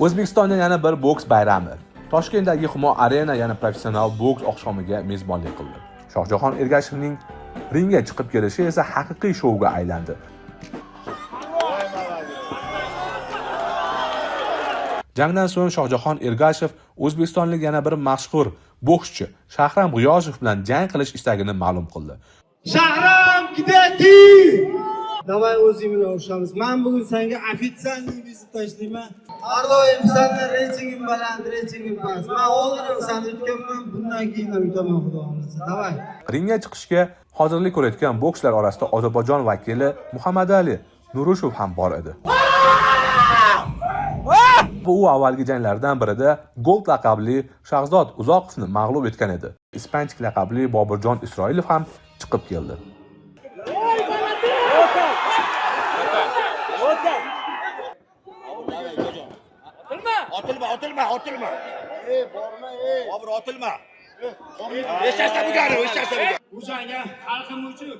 O'zbekistonda yana bir boks bayrami. Toshkentdagi Humo Arena yana professional boks oqshomiga mezbonlik qildi. Shohjahon Ergashevning ringga chiqib kelishi esa haqiqiy shouga aylandi. Jangdan so'ng Shohjahon Ergashev o'zbekistonlik yana bir mashhur bokschi Shahram G'iyosov bilan jang qilish istagini ma'lum qildi. Shahram, kidati! Davay o'zing bilan urushamiz. Men bugun senga ofitsialniy vizit tashlayman. Har doim seni reytingim baland, reytingim past. Men oldin seni yutganman, bundan keyin ham yutaman xudo xolasa. Davay. Ringga chiqishga hozirlik ko'rayotgan bokschilar orasida Ozarbayjon vakili Muhammadali Nurushev ham bor edi. Bu avvalgi janglardan birida Gold laqabli Shahzod Uzoqovni mag'lub etgan edi. Ispanchik laqabli Bobirjon Isroilov ham chiqib keldi. Otilma. Borma, Bobur otilma. Eshitsa bu gari. Bu jangga xalqim uchun,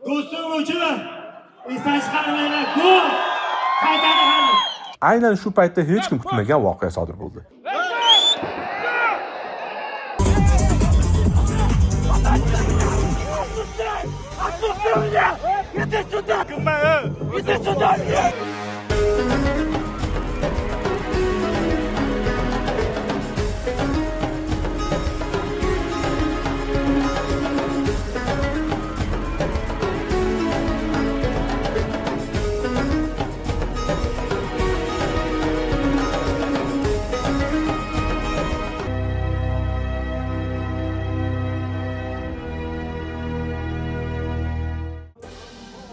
do'stim uchun esdan chiqarmaylar. Gol! Qaytadi hali. Aynan shu paytda hech kim kutmagan voqea sodir bo'ldi.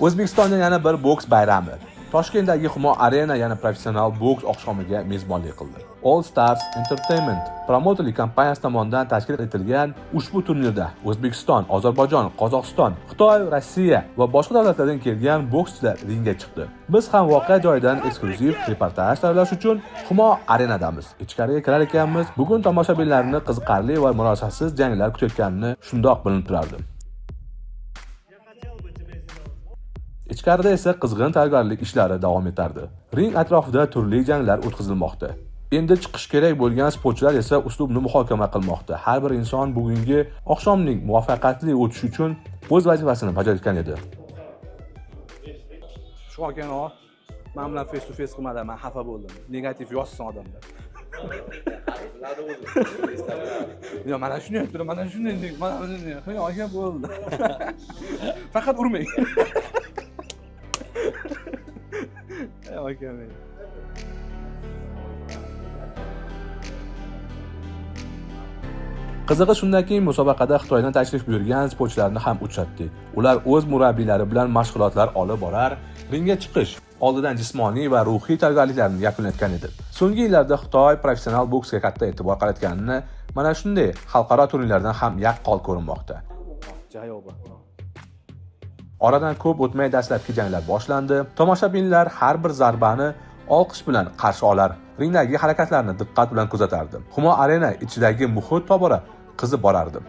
O'zbekistonda yana bir boks bayrami. Toshkentdagi Humo Arena yana professional boks oqshomiga mezbonlik qildi. All Stars Entertainment promouterlik kompaniyasi tomonidan tashkil etilgan ushbu turnirda O'zbekiston, Ozarbayjon, Qozog'iston, Xitoy, Rossiya va boshqa davlatlardan kelgan bokschilar ringga chiqdi. Biz ham voqea joyidan eksklyuziv reportaj tayyorlash uchun Humo Arenadamiz. Ichkariga kirar ekanmiz. Bugun tomoshabinlarni qiziqarli va murosasiz janglar kutayotganini shundoq bilinib turardi. Ichkarida esa qizg'in tayyorgarlik ishlari davom etardi. Ring atrofida turli janglar o'tkazilmoqda. Endi chiqish kerak bo'lgan sportchilar esa uslubni muhokama qilmoqda. Har bir inson bugungi oqshomning muvaffaqiyatli o'tishi uchun o'z vazifasini bajarayotgan edi. Shu akano men bilan face to face qilmadi, men xafa bo'ldim. Negativ yozsin odamlar. Yo, mana shuni aytdim, mana shuni dedik, mana shuni. Qo'y, aka bo'ldi. Faqat urmang. Aka men. Qizig'i shundaki, musobaqada Xitoydan tashrif buyurgan sportchilarni ham uchratdik. Ular o'z murabbiylari bilan mashg'ulotlar olib borar, ringga chiqish oldidan jismoniy va ruhiy tayyorgarliklarini yakunlatgan edi. So'nggi yillarda Xitoy professional boksga katta e'tibor qaratganini mana shunday xalqaro turnirlardan ham yaqqol ko'rinmoqda. Javobi. Oradan ko'p o'tmay dastlabki janglar boshlandi. Tomoshabinlar har bir zarbani olqish bilan qarshi olar, ringdagi harakatlarni diqqat bilan kuzatardi. Humo Arena ichidagi muhit tobora qizib borardi.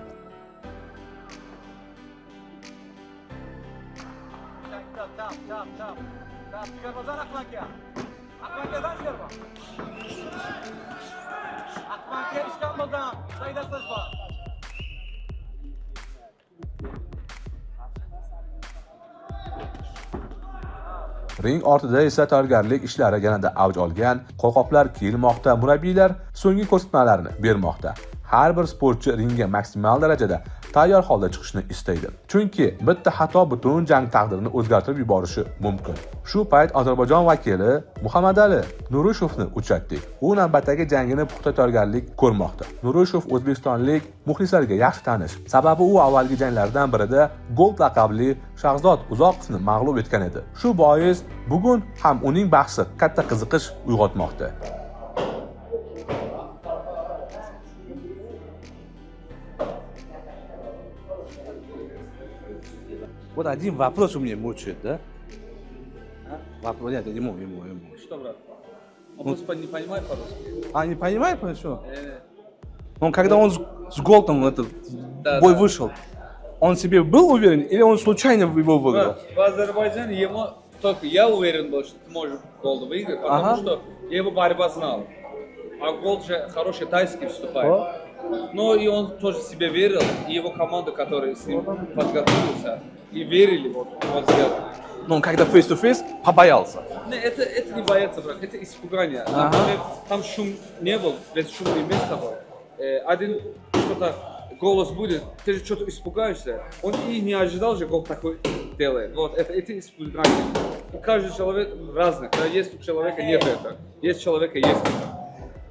Ring ortida esa tayyorgarlik ishlari yanada avj olgan, qo'lqoplar kiyilmoqda, murabbiylar so'nggi ko'rsatmalarni bermoqda. Har bir sportchi ringga maksimal darajada tayyor holda chiqishni istaydi. Chunki bitta xato butun jang taqdirini o'zgartirib yuborishi mumkin. Shu payt Ozarbayjon vakili Muhammadali Nurushevni uchratdik. U navbatdagi jangini puxta tayyorgarlik ko'rmoqda. Nurushev o'zbekistonlik muxlislarga yaxshi tanish. Sababi u avvalgi janglardan birida Gold laqabli Shahzod Uzoqovni mag'lub etgan edi. Shu bois bugun ham uning bahsi katta qiziqish uyg'otmoqda. Вот один вопрос у меня мучает, да? Вопрос, нет, ему. Что, брат? Он просто не понимает по-русски. Не понимает, что? Он когда он с Голтом бой вышел, он себе был уверен или он случайно его выиграл? В Азербайджане ему только я уверен был, что ты можешь Голда выиграть, потому что я его борьба знал. А гол же хороший тайский вступает. Но и он тоже себе верил, и его команда, которая с ним подготовился, и верили, вот он сделал. Но он когда face-to-face побоялся. Не, это не бояться, брат, это испугание. Например, там шум не был, бесшумное место было. Один что-то, голос будет, ты же что-то испугаешься. Он и не ожидал же, гол такой делает. Вот, это испугание. И каждый человек разный. Да, есть у человека нет этого, есть у человека есть это.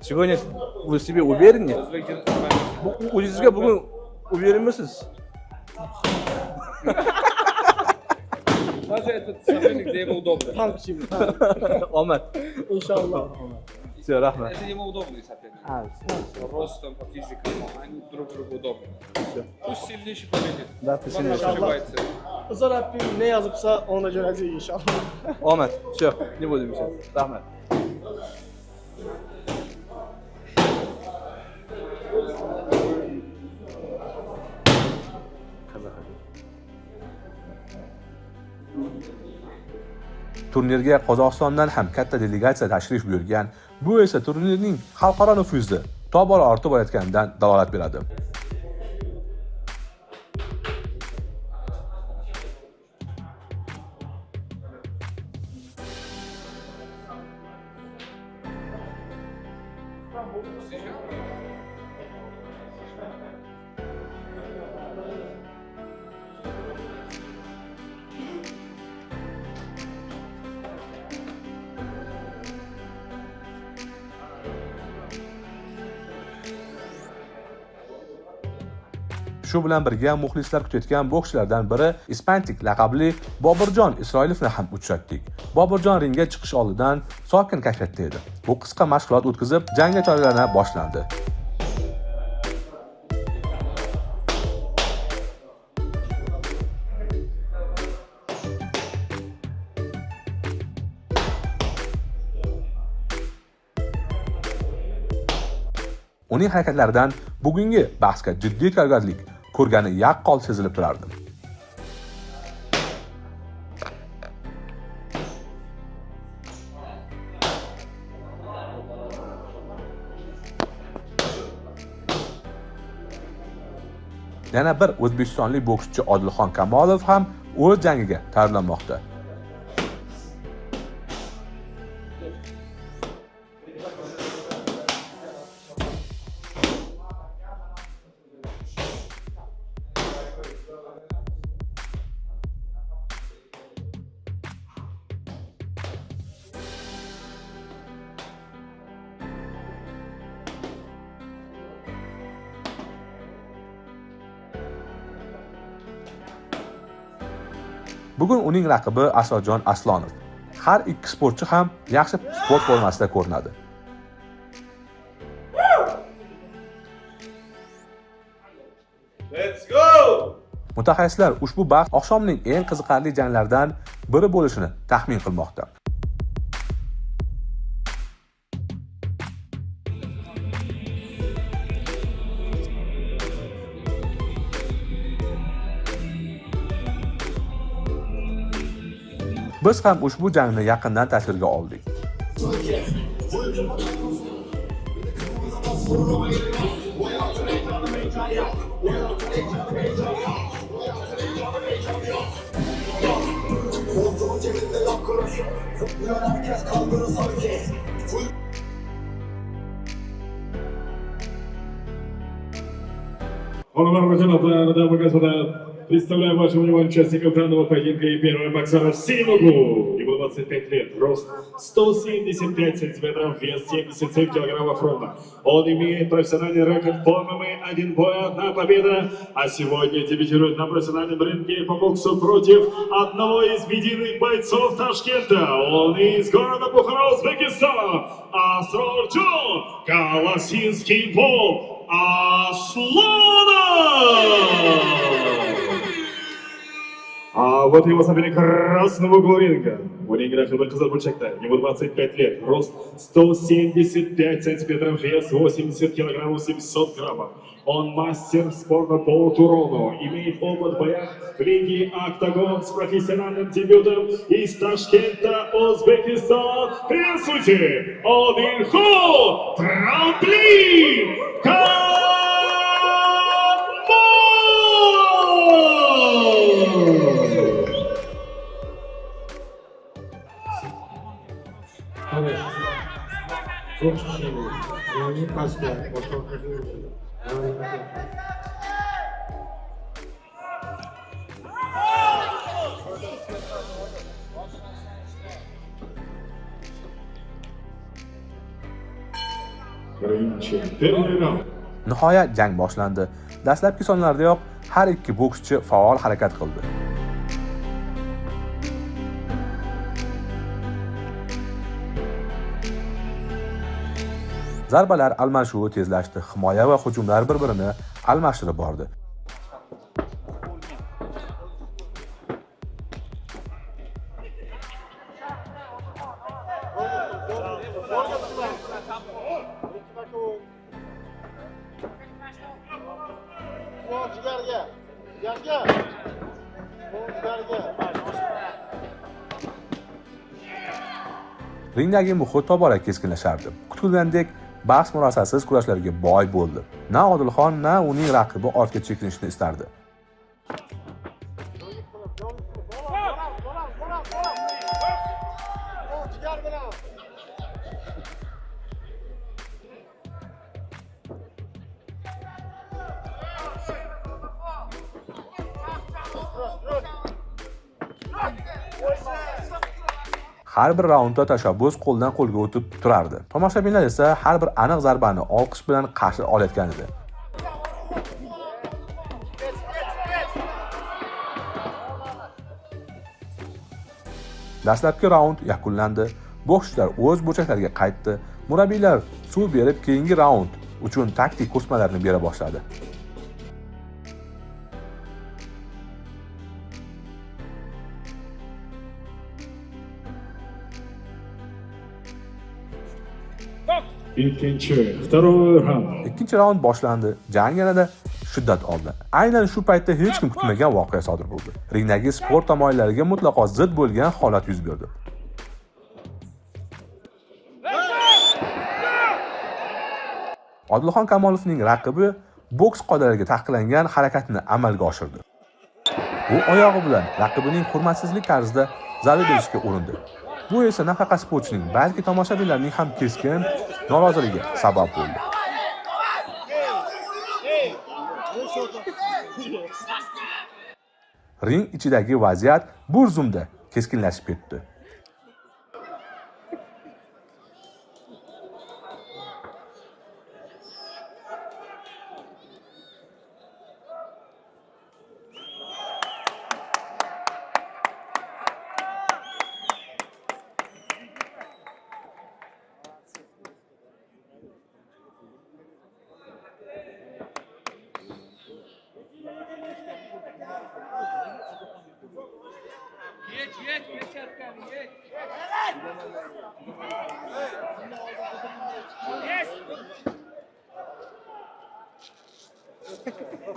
Сегодня вы в себе уверены? O'zingizga bugun уверенмisiz? Даже этот соперник, где ему удобно. Omad. Inshaalloh. Все, rahmat. Это ему удобный соперник. Ростом, по физикам, они друг другу удобны. Пусть сильнейший победит. Да, пусть сильнейший. Ошибается. Uzr Rabbim ne yazıpsa ona göre değil inşallah. Omad. Все, не будем еще. Rahmat. Turnirga Qozog'istondan ham katta delegatsiya tashrif buyurgan. Bu esa turnirning xalqaro nufuzi tobora ortib borayotganidan dalolat beradi. Shu bilan birga muxlislar kutayotgan bokschilardan biri Ispantik laqabli Boburjon Isroilovni ham uchratdik. Boburjon ringga chiqish oldidan sokin kayfiyatda edi. Bu qisqa mashg'ulot o'tkazib, jangga tayyorlana boshlandi. Uning harakatlaridan bugungi bahsga jiddiy tayyorgarlik ko'rgani yaqqol sezilib turardi. Yana bir o'zbekistonlik bokschi Odilxon Kamolov ham o'z jangiga tayyorlanmoqda. Bugun uning raqibi Asrojon Aslonov. Har ikki sportchi ham yaxshi sport formasida ko'rinadi. Let's go! Mutaxassislar ushbu bahs oqshomning eng qiziqarli janglaridan biri bo'lishini taxmin qilmoqda. Biz ham ushbu jangni yaqindan tasvirga oldik. Уважаемые женщины, дамы и господа, представляем вашему вниманию участников данного поединка и первого боксера в синем углу. Ему 25 лет, рост 175 сантиметров, вес 77 килограммов ровно. Он имеет профессиональный рекорд по ММА, 1 бой, 1 победа. А сегодня дебютирует на профессиональном ринге по боксу против одного из медийных бойцов Ташкента. Он из города Бухара, Узбекистан. Асрорджон Колосинский Пол Аслонов! А вот его соперник красного угла ринга. Уning raqibi qizil burchakda. Ему 25 лет, рост 175 сантиметров, вес 80 килограммов 700 граммов. Он мастер спорта по Турону, имеет опыт в боях в лиге «Октагон» с профессиональным дебютом из Ташкента, Узбекистан. Приветствуйте, Одинхол Трамплин Çok şişeli. Yani pasta. Birinchi termin raundi. Nihoyat jang boshlandi. Dastlabki sonlardayoq har ikki bokschi faol harakat qildi. Zarbalar almashuvi tezlashdi. Himoya va hujumlar bir-birini almashtirib bordi. Ringdagi muhit tobora keskinlashardi. Kutilgandek bahs murosasiz kurashlarga boy bo'ldi. Na Odilxon, na uning raqibi ortga chekinishni istardi. Har bir raundda tashabbus qo'ldan qo'lga o'tib turardi. Tomoshabinlar esa har bir aniq zarbani olqish bilan qarshi olayotgan edi. Dastlabki raund yakunlandi. Bokschilar o'z burchaklariga qaytdi. Murabbiylar suv berib keyingi raund uchun taktik ko'rsatmalarni bera boshladi. Второй раунд. Ikkinchi raund boshlandi. Jang yanada shiddat oldi. Aynan shu paytda hech kim kutmagan voqea sodir bo'ldi. Ringdagi sport tamoyillariga mutlaqo zid bo'lgan holat yuz berdi. Odilxon Kamolovning raqibi boks qoidalariga taqiqlangan harakatni amalga oshirdi. U oyog'i bilan raqibining hurmatsizlik tarzida zarba berishga urindi. Bu esa nafaqat sportchining, balki tomoshabinlarning ham keskin noroziligiga sabab bo'ldi. Ring ichidagi vaziyat bir zumda keskinlashib ketdi.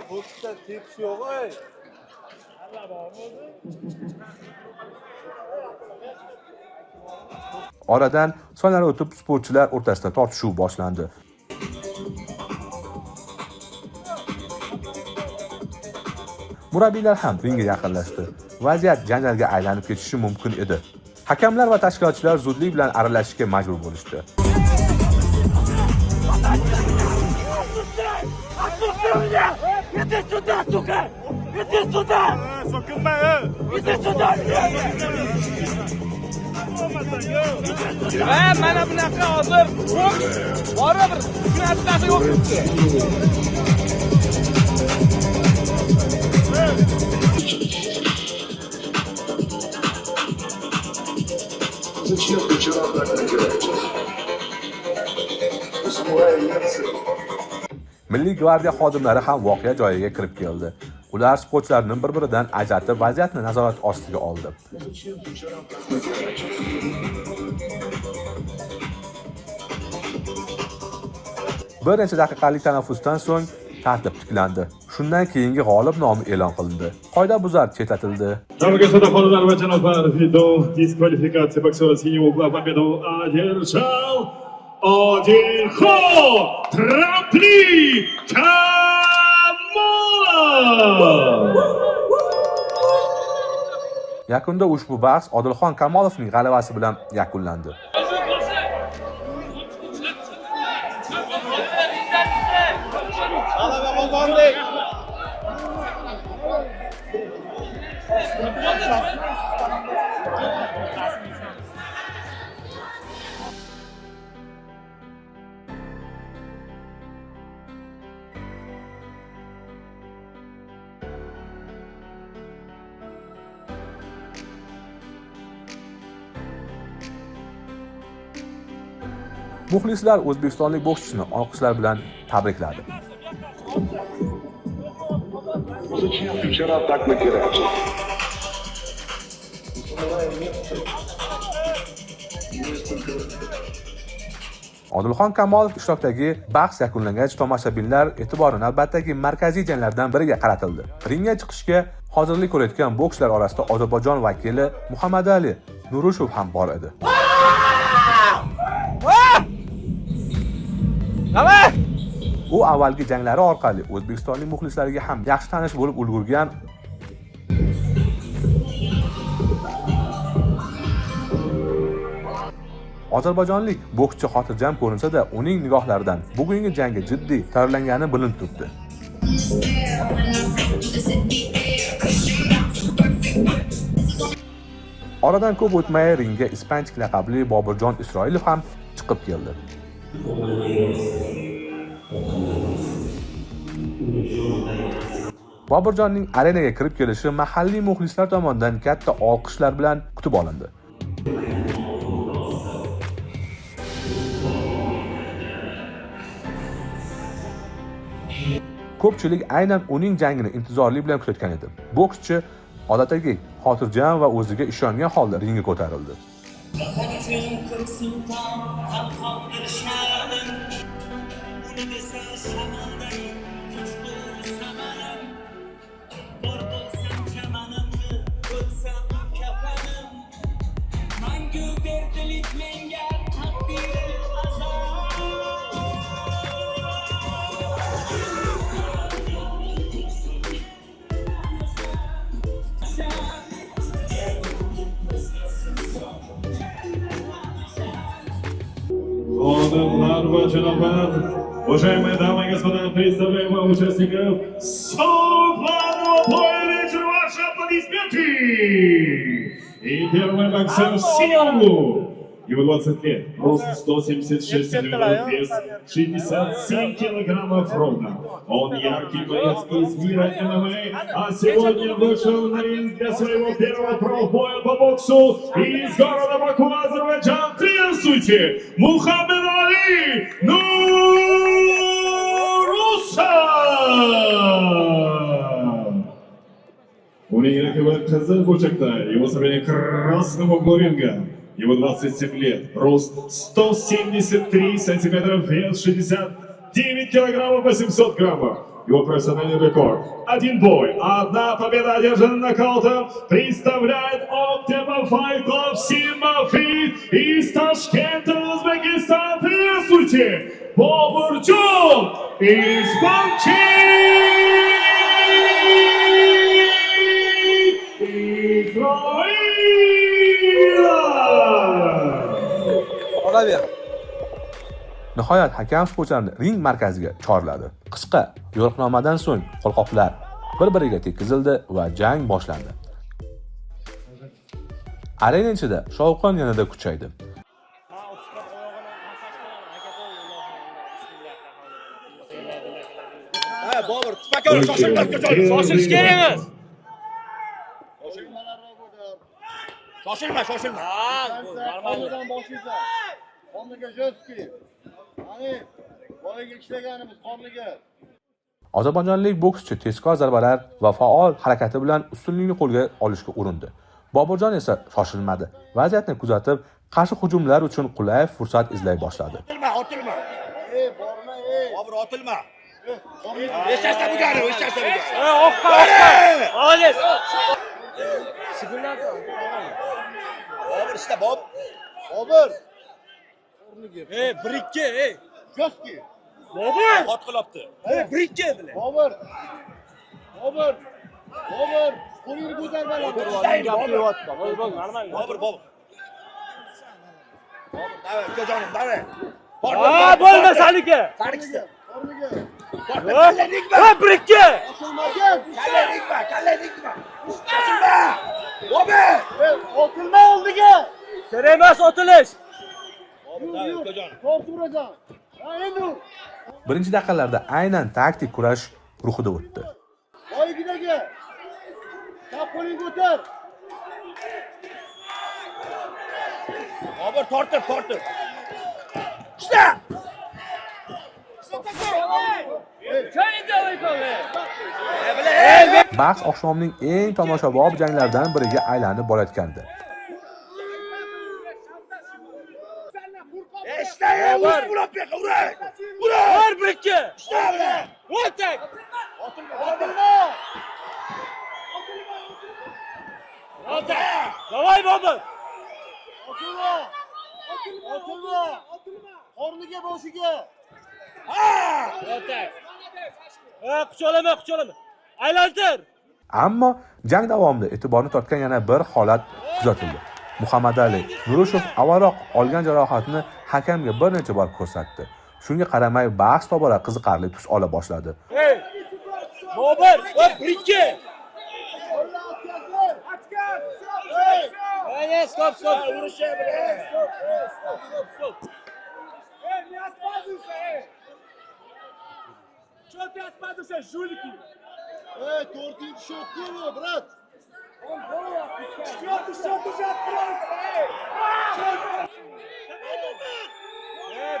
Boksda teps yo'q, ey. Oradan sonlar o'tib sportchilar o'rtasida tortishuv boshlandi. Murabbiylar ham ringga yaqinlashdi. Vaziyat janjalga aylanib ketishi mumkin edi. Hakamlar va tashkilotchilar zudlik bilan aralashishga majbur bo'lishdi. Иди сюда, сука! Иди сюда! Иди сюда! Mana bunaqa hozir baribir narsasi yo'q. Зачем ты вчера так нагираешь? Самурай немцы. Milliy gvardiya xodimlari ham voqea joyiga kirib keldi. Ular sportchilarni bir-biridan ajratib, vaziyatni nazorat ostiga oldi. Bir necha daqiqalik tanaffusdan so'ng tartib tiklandi. Shundan keyingi g'olib nomi e'lon qilindi. Qoidabuzar chetlatildi. Дамы и господа, панове и жанобар, ввиду дисквалификации боксера синего угла победу одержал один ход Трампли Kamolov. Yakunda ushbu bahs Odilxon Kamolovning g'alabasi bilan yakunlandi. G'alaba qozondik. Muxlislar o'zbekistonlik bokschini olqishlar bilan tabrikladi. Вчера так мы теряем. Odilxon Kamolov ishtirokidagi bahs yakunlangach, tomoshabinlar e'tiborini albattaki markaziy janglardan biriga qaratildi. Ringga chiqishga hozirlik ko'rayotgan bokschilar orasida Ozarbayjon vakili Muhammadali Nurushev ham bor edi. U avvalgi janglari orqali o'zbekistonlik muxlislariga ham yaxshi tanish bo'lib ulgurgan. Ozarbayjonlik bokschi xotirjam ko'rinsa-da, uning nigohlaridan bugungi jangga jiddiy tayyorlangani bilinib turibdi. Oradan ko'p o'tmay ringga Ispanchik laqabli Boburjon Isroilov ham chiqib keldi. Boburjonning arenaga kirib kelishi mahalliy muxlislar tomonidan katta olqishlar bilan kutib olindi. Ko'pchilik aynan uning jangini intizorlik bilan kutayotgan edi. Bokschi odatdagi xotirjam va o'ziga ishongan holda ringga ko'tarildi. Ханымlar va janoblar, уважаемые дамы и господа, представляем вам участников Соглавного боя вечера, ваши аплодисменты! И первый боксер в синем углу. Ему 20 лет, рост 176 сантиметров, вес 67 килограммов ровно. Он яркий боец из мира ММА, а сегодня вышел на ринг для своего первого профбоя по боксу из города Баку, Азербайджан. Приветствуйте, Мухаммед Али Нурусов! Уning raqibi qizil burchakda, его соперник красного угла ринга. Ему 27 лет, рост 173 сантиметра, вес 69 килограммов 800 граммов. Его профессиональный рекорд. Один бой, одна победа, одержана нокаутом, представляет Octava Fight Club Симафит из Ташкента, Узбекистан. Приветствуйте, Бобурджон из Nihoyat hakam sportchilarni ring markaziga chorladi. Qisqa yo'riqnomadan so'ng qo'lqoplar bir-biriga tekkizildi va jang boshlandi. Arena ichida shovqin yanada kuchaydi. Bobur, tufaka ol, shoshilish kerak emas. Shoshilma. Qondan boshlaysan. Qonga jo'ski. Ani, boyaga ishlaganimiz qonga. Ozarbayjonlik bokschi tezkor zarbalar va faol harakati bilan ustunlikni qo'lga olishga urindi. Boburjon esa shoshilmadi. Vaziyatni kuzatib, qarshi hujumlar uchun qulay fursat izlay boshladi. Otilma. Bobur otilma. Eshasa bugari, eshasa bugari. Oqqa. Olis. Bobur işte Bob. Bobur. Bir-ikki, Yo'qki. Bobur. Ot qilibdi. Bir-ikki bilan. Bobur. Qo'lingni ko'tar baland. Bobur. Bobur, davay, ko'jonim, davay. Ha, bo'lma saniki. Sarikisi. Ha, bir-ikki. Kallaynikma. Qo'shilma. Bobur. Otilma oldiga. Kerak emas otilish. Davay, ko'jonim. Birinchi daqiqalarda aynan taktik kurash ruhida o'tdi. Oygidagi. Qo'lingni ko'tar. Bobur tortib. İşte. Bahs oqshomning eng tomoshabob janglaridan biriga aylanib borayotgandi. İşte. Vur urak. Vur bir-ikki. İşte öyle. O'tak. Davay Bobur. Oturma. Qorniga boshiga. O'tak. Qucholama. Aylantir. Ammo jang davomida e'tiborni tortgan yana bir holat kuzatildi. Muhammadali Nurushev avvalroq olgan jarohatini hakamga bir necha bor ko'rsatdi. Shunga qaramay bahs tobora qiziqarli tus ola boshladi. Bobur, bir-ikki. Stop. Stop. Не отпадайся, Что ты отпадайся, жулики? To'rtinchi shot keldi, brat. Четвертый шот уже откроется,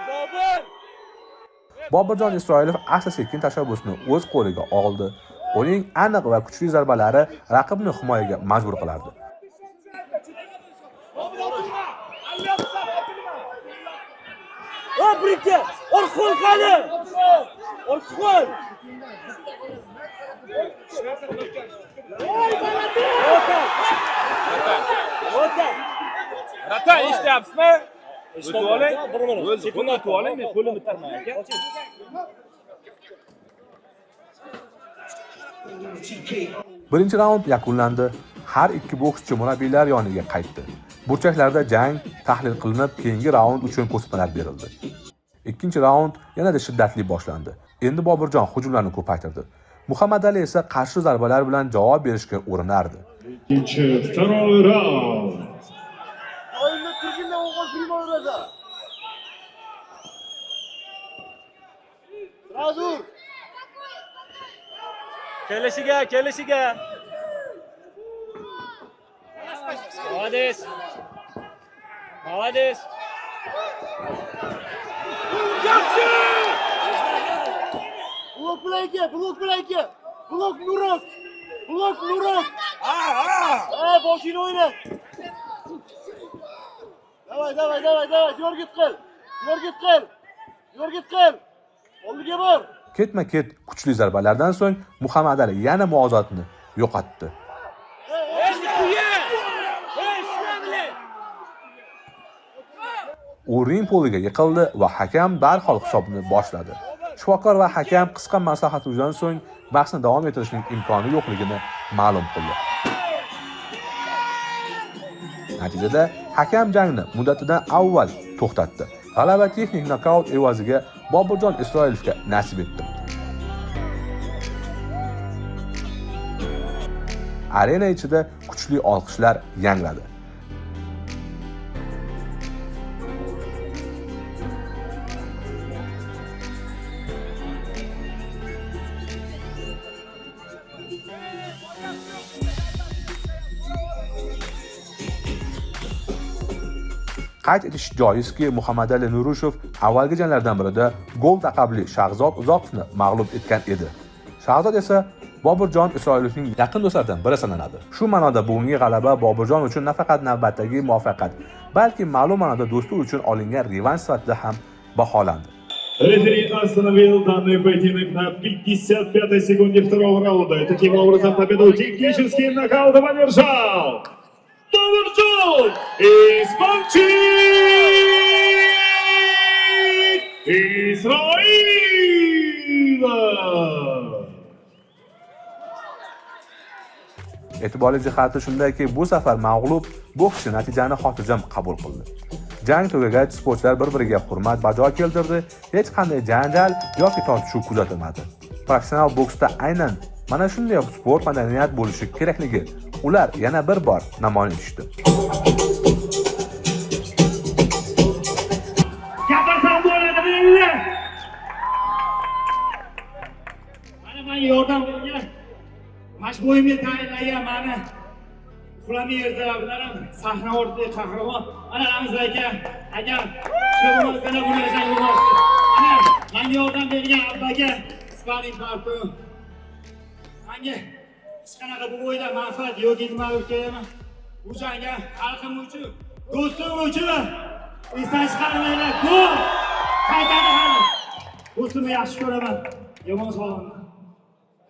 Bobur! Boburjon Isroilov asta-sekin tashabbusni o'z qo'liga oldi. Uning aniq va kuchli zarbalari raqibni himoyaga majbur qilardi. Bir-ikki! Orqon qani! Orqon! O'ta! Ratan ishlayapsizmi? O'tib oling. Sekundan o'tib oling, men qo'limni tarmay aka. Birinchi raund yakunlandi. Har ikki bokschi murabbiylar yoniga qaytdi. Burchaklarda jang tahlil qilinib, keyingi raund uchun ko'rsatmalar berildi. Ikkinchi raund yanada shiddatli boshlandi. Endi Boburjon hujumlarni ko'paytirdi. Muhammadali esa qarshi zarbalar bilan javob berishga urinardi. Второй раунд. Oyunda Turkin'le Oğuz film oynayacak. Dur. Kelishiga. Молодец. Blok bileki. Blok Nurok. Boşunu oynat. Davay. Yor git qil. Oldiga bor. Ketma-ket kuchli zarbalardan so'ng Muhammadali yana muvozanatni yo'qotdi. U ring poliga yiqildi va hakam darhol hisobni boshladi. Shifokor va hakam qisqa maslahatlardan so'ng bahsni davom ettirishning imkoni yo'qligini ma'lum qildi. Natijada hakam jangni muddatidan avval to'xtatdi. G'alaba texnik nokaut evaziga Boburjon Isroilovga nasib etdi. Arena ichida kuchli olqishlar yangradi. Qayd etish joizki, Muhammadali Nurushev avvalgi janglardan birida gol laqabli Shahzod Uzoqovni mag'lub etgan edi. Shahzod esa Boburjon Isroilovning yaqin do'stlaridan biri sanaladi. Shu ma'noda bugungi g'alaba Boburjon uchun nafaqat navbatdagi muvaffaqiyat, balki ma'lum ma'noda do'sti uchun olingan revansh sifatida ham baholandi. Рефери остановил данный поединок на 55-й секунде второго раунда. И таким образом победу техническим нокаутом одержал Boburjon Isroilov. E'tiborli jihati shundaki, bu safar mag'lub bokschi natijani xotirjam qabul qildi. Jang tugagach sportchilar bir-biriga hurmat bajo keltirdi, hech qanday janjal yoki tortishuv kuzatilmadi. Professional boksda aynan mana shunday sport madaniyat bo'lishi kerakligi ular yana bir bor namoyon etishdi. Gapirsam bo'ladimi? Mana yordam bergan. Mash bo'yimga tayinlagan mani Fulani yerdalardan sahna o'rtida qahramon. Mana Ramiz aka, agar shu bo'lmasa buni jang bo'lmasdi. Mana menga yordam bergan abbaga sparring partner. Menga hech qanaqa bu o'yda manfaat yo'q edi kerakmi? Bu jangga xalqim uchun, do'stim uchun esdan chiqarmaylar. Bu qaytadi hali. Do'stimni yaxshi ko'raman, yomon sog'inman.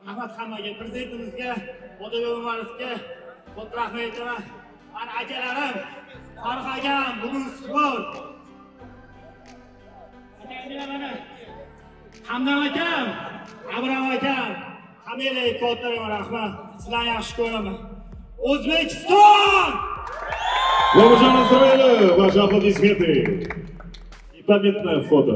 Rahmat hammaga, prezidentimizga, Otabek Umarovga katta rahmat aytaman. Mana akalarim, Farruh akam, bugun sport. Akalar mana Hamdam akam, Abram akam, hammaga katta rahmat. Sizlarni yaxshi ko'raman. O'zbekiston! Boburjon Isroilov, ваши аплодисменты. И памятное фото.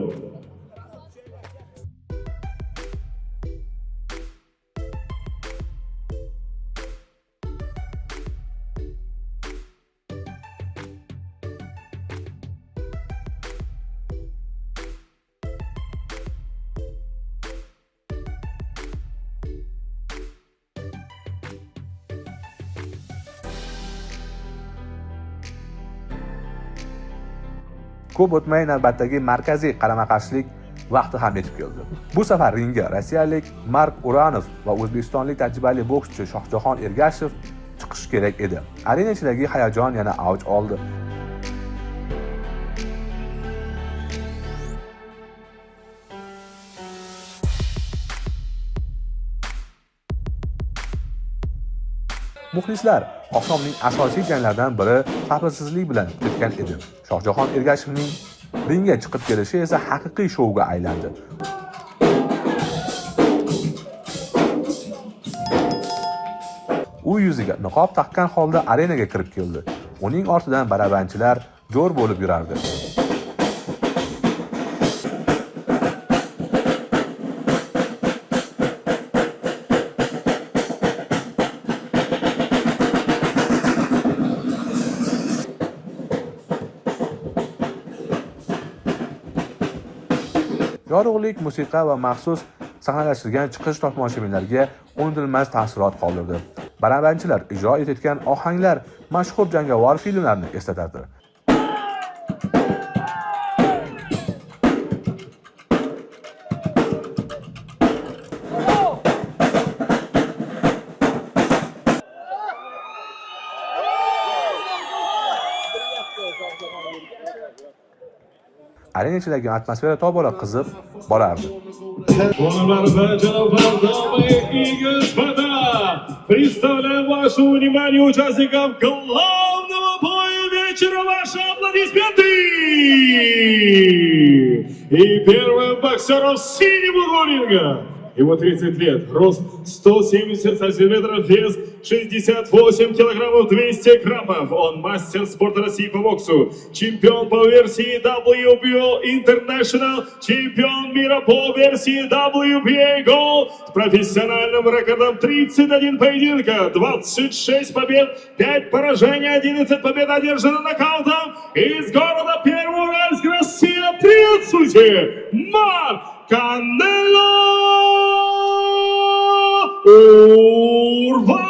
Ko'p o'tmay navbatdagi markaziy qarama-qarshilik vaqti ham yetib keldi. Bu safar ringga rossiyalik Mark Uranov va o'zbekistonlik tajribali bokschi Shohjahon Ergashev chiqishi kerak edi. Arena ichidagi hayajon yana avj oldi. Muxlislar oqshomning asosiy janglaridan biri sabrsizlik bilan kutgan edi. Shohjahon Ergashevning ringga chiqib kelishi esa haqiqiy shouga aylandi. U yuziga niqob taqqan holda arenaga kirib keldi. Uning ortidan barabanchilar jo'r bo'lib yurardi. Yorug'lik, musiqa va maxsus sahnalashtirilgan chiqish tomoshabinlarga unutilmas taassurot qoldirdi. Barabanchilar ijro etayotgan ohanglar mashhur jangovar filmlarni eslatardi. Arena ichidagi atmosfera tobora qizib borardi. Представляем вашему вниманию участников главного боя вечера. Ваши аплодисменты! И первым боксером синего ринга. Ему 30 лет, рост 170 сантиметров, вес 68 килограммов 200 граммов. Он мастер спорта России по боксу, чемпион по версии WBO International, чемпион мира по версии WBA Gold, с профессиональным рекордом 31 поединка, 26 побед, 5 поражений, 11 побед одержано нокаутом. Из города Первоуральск, Россия, приветствуйте, Марк Канело Urbanov!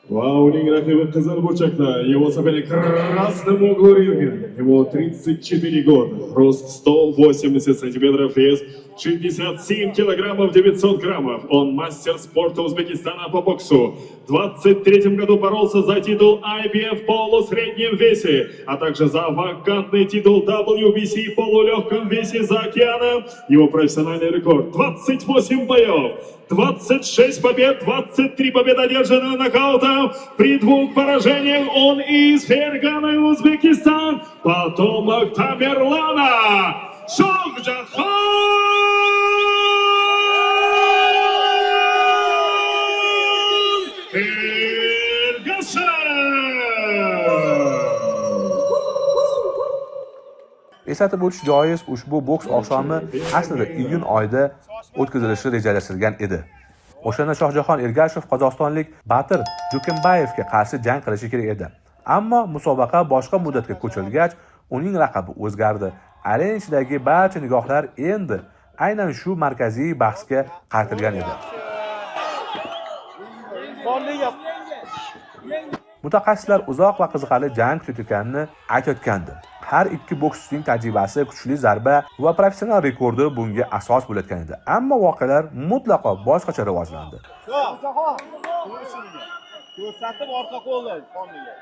Va uning raqibi Кызыл Бурчакта, его соперник красным углу ринга. Ему 34 года, рост 180 сантиметров, вес 67 килограммов 900 граммов. Он мастер спорта Узбекистана по боксу. В 23 году боролся за титул IBF в полусреднем весе, а также за вакантный титул WBC в полулегком весе за океаном. Его профессиональный рекорд 28 боев, 26 побед, 23 победы одержаны нокаутом. При 2 поражениях он из Фергана, Узбекистан, потомок Тамерлана Shohjahon Ergashev. Eslatib o'tish joiz, ushbu boks oqshomi aslida iyun oyida o'tkazilishi rejalashtirilgan edi. O'shanda Shohjahon Ergashev qozog'istonlik Batir Jukembayevga qarshi jang qilishi kerak edi. Ammo musobaqa boshqa muddatga ko'chirilgach, uning raqibi o'zgardi. Arena ichidagi barcha nigohlar endi aynan shu markaziy bahsga qaratilgan edi. Mutaxassislar uzoq va qiziqarli jang kutayotganini aytayotgandi. Har ikki bokschining tajribasi, kuchli zarba va professional rekordi bunga asos bo'layotgan edi. Ammo voqealar mutlaqo boshqacha rivojlandi. Ko'rsatib orqa qo'llar qoniga.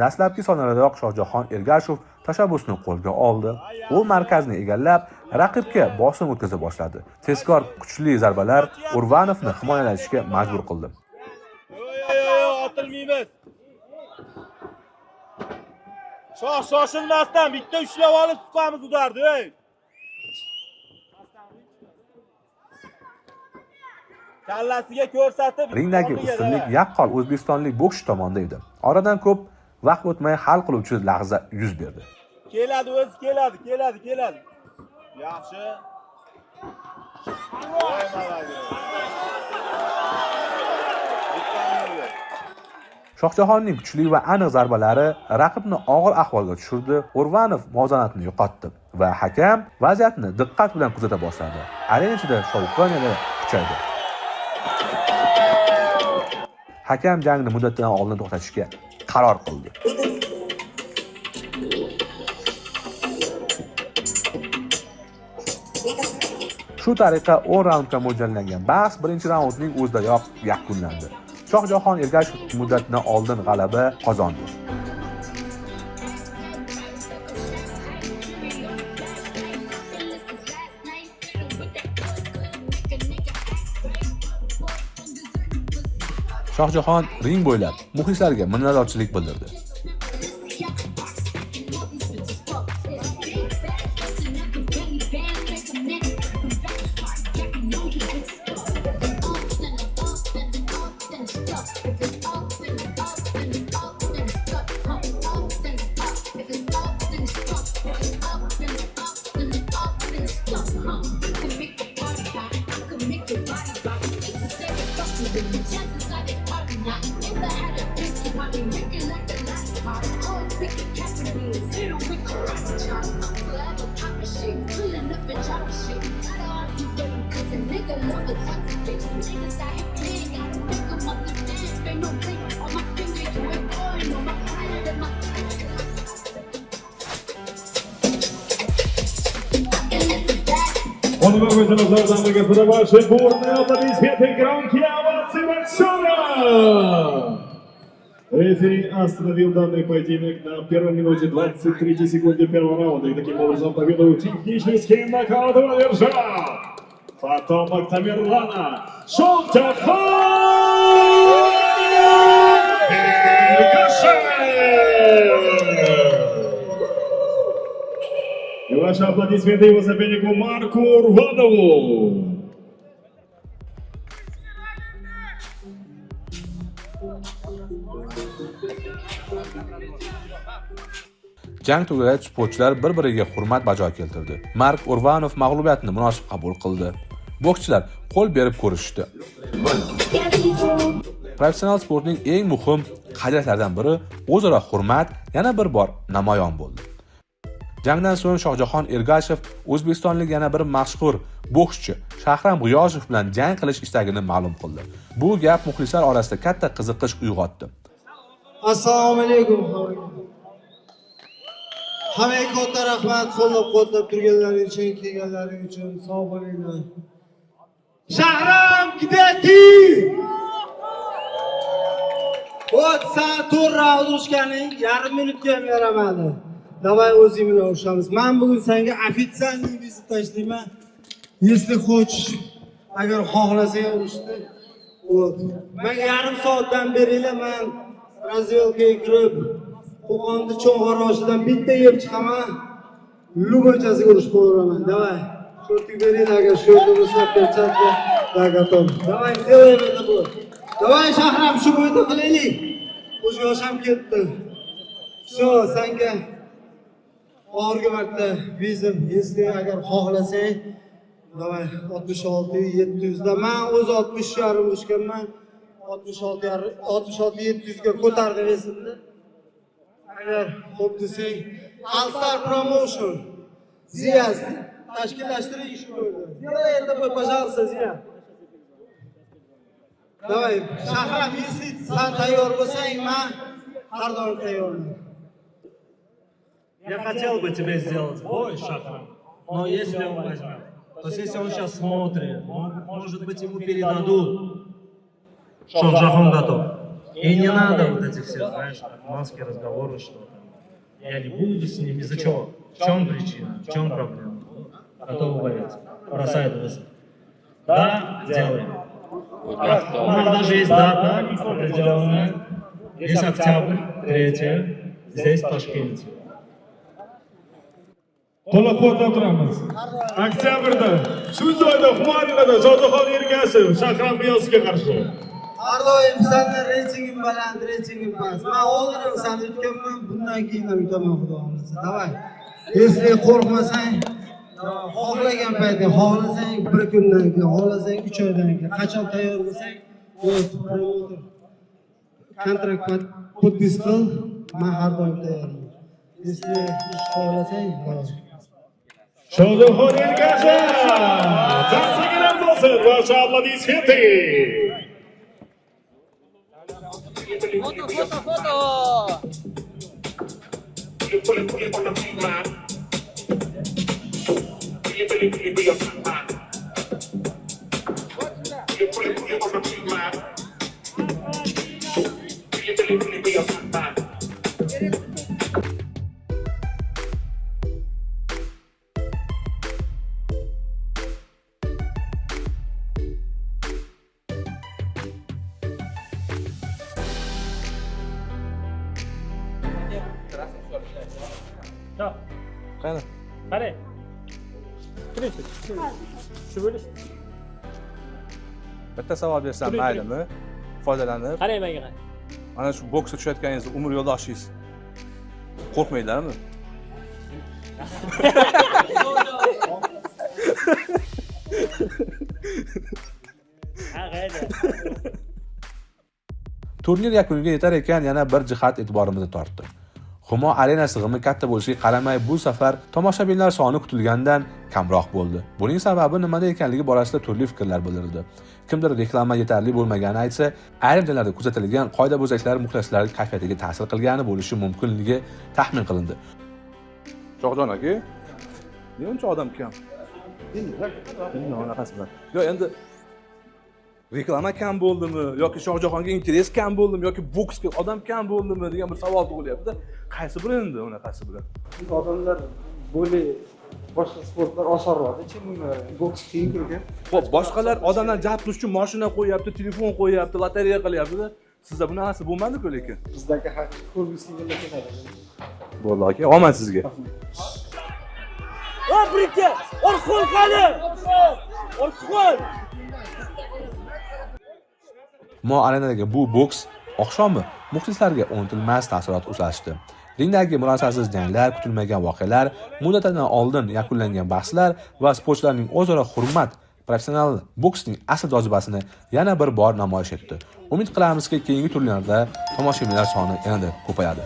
Dastlabki sonlardayoq Shohjahon Ergashev tashabbusni qo'lga oldi. U markazni egallab, raqibga bosim o'tkaza boshladi. Tezkor kuchli zarbalar Urvanovni himoyalashga majbur qildi. Otilmaymiz. Shoshilmasdan bitta ushlab olib chiqamiz udardi, ey. Kallasiga ko'rsatib, Ringdagi ustunlik yaqqol o'zbekistonlik bokschi tomonda edi. Oradan ko'p vaqt o'tmay hal qiluvchi lahza yuz berdi. Keladi, o'zi keladi. Yaxshi. Shohjahonning kuchli va aniq zarbalari raqibni og'ir ahvolga tushirdi. Urvanov muvozanatni yo'qotdi va hakam vaziyatni diqqat bilan kuzata boshladi. Arena ichida shovqin yana kuchaydi. Hakam jangni muddatidan oldin to'xtatishga qaror qildi. Shu tariqa 10 raundga mo'ljallangan bahs birinchi raundning o'zidayoq yakunlandi. Shohjahon Ergashev muddatidan oldin g'alaba qozondi. Shohjahon ring bo'ylab muxlislarga minnatdorchilik bildirdi. Уважаемые дамы и господа, ваши бурные аплодисменты, громкие овации боксера! Рефери остановил данный поединок на первой минуте 23 секунде первого раунда и таким образом победу техническим нокаутом одержал потомок Тамерлана Shohjahon Ergashev! И ваши аплодисменты его сопернику Марку Урванову. Jang tugagach sportchilar bir-biriga hurmat bajo keltirdi. Mark Urvanov mag'lubiyatni munosib qabul qildi. Bokschilar qo'l berib ko'rishdi. Professional sportning eng muhim qadriyatlaridan biri o'zaro hurmat yana bir bor namoyon bo'ldi. Jangdan so'ng Shohjahon Ergashev o'zbekistonlik yana bir mashhur Bokschi Shahram G'iyosov bilan jang qilish istagini ma'lum qildi. Bu gap muxlislar orasida katta qiziqish uyg'otdi. Assalomu alaykum. Hammaga katta rahmat, qo'llab-quvvatlab turganlaring uchun, kelganlaring uchun sog' bo'linglar. Shahram G'iyosov! Ot sen to'rt raund urishganing yarim minutga ham yaramadi. Davay o'zing bilan urishamiz. Men bugun senga ofitsialniy vizit tashlayman. Если хочешь, agar xohlasang urishni. Ot. Menga yarim soatdan beringlar, men razvelkaga kirib, qo'qonni cho'ng'or oshidan bitta yeb chiqaman. Lubochasiga urishib qo'yaman. Davay. Shortik beringlar, agar shortni bo'lsa, perchatga da готов. Davay, сделаем это bu. Davay Shahram, shu bo'yda qilaylik. O'sha yosh ham ketdi. Shu senga oxirgi marta vizim, если agar xohlasang, davay 66 700 da men o'z 60 yarim urishganman. 66 700 ga ko'tardim esimni. Agar xo'p desang, Alstar Promotion Ziyaz tashkillashtiring shu bo'yda. Сделай это, пожалуйста, Ziyaz. Давай, Shahram, если sen tayyor bo'lsang, men har doim tayyorman. Я хотел бы тебе сделать бой, Шахрам, но если он возьмет, то есть если он сейчас смотрит, может быть ему передадут, что Джахон готов. И не надо вот этих всех, знаешь, маски, разговоры, что там. Я не буду с ним, из-за чего? В чем причина? В чем проблема? Готовы боец. Бросает вызов. Да, делаем. У нас даже есть дата определенная. Здесь октябрь, 3, здесь в Ташкенте. Qo'llab-quvvatlab turamiz. Oktyabrda shu joyda Xumorinada Jodaxon Ergashev Shahram G'iyosovga qarshi. Har doim senning reytinging baland, reytinging past. Men oldin seni yutganman, bundan keyin ham yutaman xudo xolasa. Davay. Если qo'rqmasang, xohlagan paytda, xohlasang bir kundan keyin, xohlasang 3 oydan keyin, qachon tayyor bo'lsang, o'z promotor kontrakt podpis qil, men har doim tayyorman. Если xohlasang, Jodaxon Ergashev! Jansigilar bo'lsin, mashallah deysiz. Qani? Qarang. Kirishdi. Shu bo'lish. Bitta savol bersam maylimi? Foydalanib. Qarang menga qarang. Mana shu boksga tushayotganingiz umr yo'ldoshingiz qo'rqmaydilarmi? Ha, qayda? Turnir yakuniga yetar ekan yana bir jihat e'tiborimizni tortdi. Humo Arena sig'imi katta bo'lishiga qaramay bu safar tomoshabinlar soni kutilgandan kamroq bo'ldi. Buning sababi nimada ekanligi borasida turli fikrlar bildirildi. Kimdir reklama yetarli bo'lmaganini aytsa, ayrim joylarda kuzatilgan qoidabuzarliklar muxlislar kayfiyatiga ta'sir qilgani bo'lishi mumkinligi taxmin qilindi. Shohjon aka, nima uncha odam kam? Endi anaqasi bilan. Yo, endi reklama kam bo'ldimi yoki Shohjahonga interes kam bo'ldimi yoki boksga odam kam bo'ldimi degan bir savol tug'ilyapti-da. Qaysi biri endi unaqasi bilan? Odamlar bo'lay boshqa sportlar osonroq-chi, boks qiyin ekan. Xo'p, boshqalar odamlar jabr uchun mashina qo'yapti, telefon qo'yapti, lotereya qilyapti-da. Sizda bunaqasi bo'lmadi-ku lekin. Bizdagi haqiqiy ko'rgizganlar keladi. Bo'ldi aka, omad sizga. O, birikka! Orqon qani! Orqon! Mo Arenadagi bu boks oqshomi muxlislarga unutilmas taassurot uzatdi. Ringdagi murosasiz janglar, kutilmagan voqealar, muddatidan oldin yakunlangan bahslar va sportchilarning o'zaro hurmat professional boksning asl jozibasini yana bir bor namoyish etdi. Umid qilamizki, keyingi turnirlarda tomoshabinlar soni yanada ko'payadi.